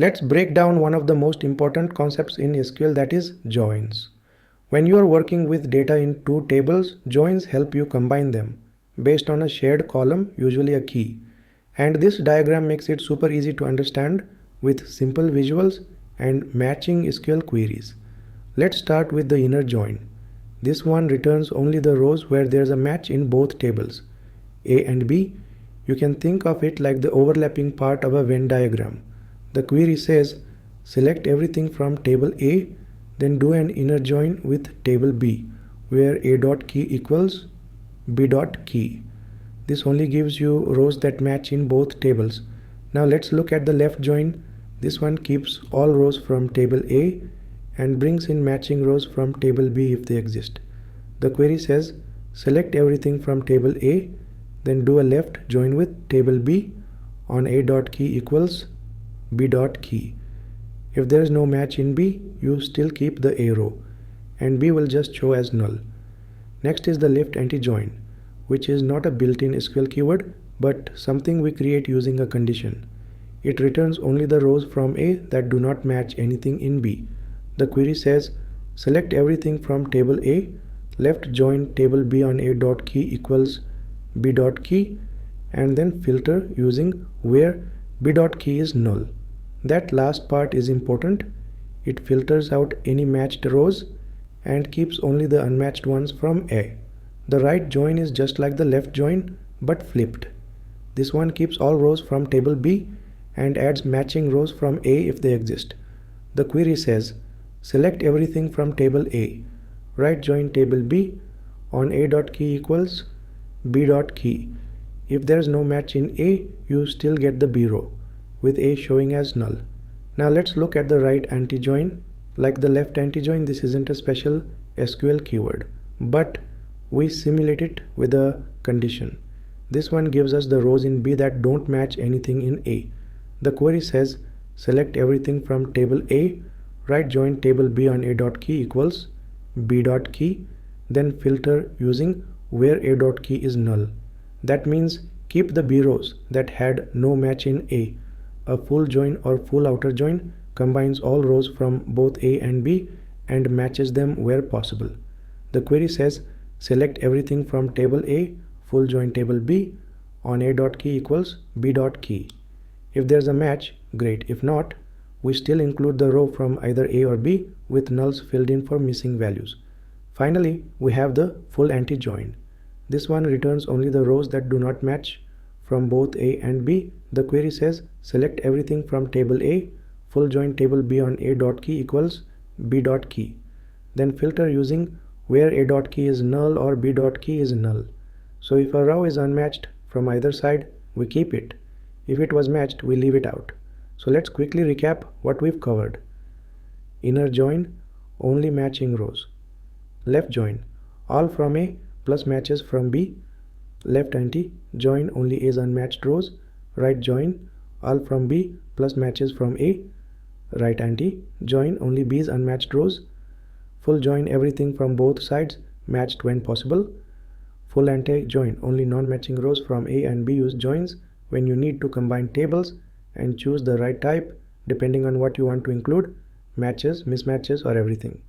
Let's break down one of the most important concepts in SQL, that is joins. When you are working with data in two tables, joins help you combine them based on a shared column, usually a key. And this diagram makes it super easy to understand with simple visuals and matching SQL queries. Let's start with the inner join. This one returns only the rows where there's a match in both tables, A and B. You can think of it like the overlapping part of a Venn diagram. The query says, select everything from table A, then do an inner join with table B, where A dot key equals B dot key. This only gives you rows that match in both tables. Now let's look at the left join. This one keeps all rows from table A and brings in matching rows from table B if they exist. The query says, select everything from table A, then do a left join with table B on A dot key equals B dot key. If there is no match in B, you still keep the A row, and B will just show as null. Next is the lift anti-join, which is not a built-in SQL keyword, but something we create using a condition. It returns only the rows from A that do not match anything in B. The query says, select everything from table A, left join table B on A dot key equals B dot key, and then filter using where B dot key is null. That last part is important. It filters out any matched rows and keeps only the unmatched ones from A. The right join is just like the left join but flipped. This one keeps all rows from table B and adds matching rows from A if they exist. The query says, select everything from table A, right join table B on A dot key equals B dot key. If there is no match in A, you still get the B row, with A showing as null. Now let's look at the right anti-join. Like the left anti-join, this isn't a special SQL keyword, but we simulate it with a condition. This one gives us the rows in B that don't match anything in A. The query says, select everything from table A, right join table B on A dot key equals B dot key, then filter using where A dot key is null. That means keep the B rows that had no match in A. A full join or full outer join combines all rows from both A and B and matches them where possible. The query says, select everything from table A, full join table B on A dot key equals B dot key. If there's a match, great. If not, we still include the row from either A or B with nulls filled in for missing values. Finally, we have the full anti-join. This one returns only the rows that do not match from both A and B. The query says, select everything from table A, full join table B on A dot key equals B dot key. Then filter using where A dot key is null or B dot key is null. So if a row is unmatched from either side, we keep it. If it was matched, we leave it out. So let's quickly recap what we've covered. Inner join, only matching rows. Left join, all from A plus matches from B. Left anti, join only A's unmatched rows. Right join, all from B plus matches from A. Right anti, join only B's unmatched rows. Full join everything from both sides, matched when possible. Full anti-join, only non-matching rows from A and B. Use joins when you need to combine tables and choose the right type depending on what you want to include, matches, mismatches, or everything.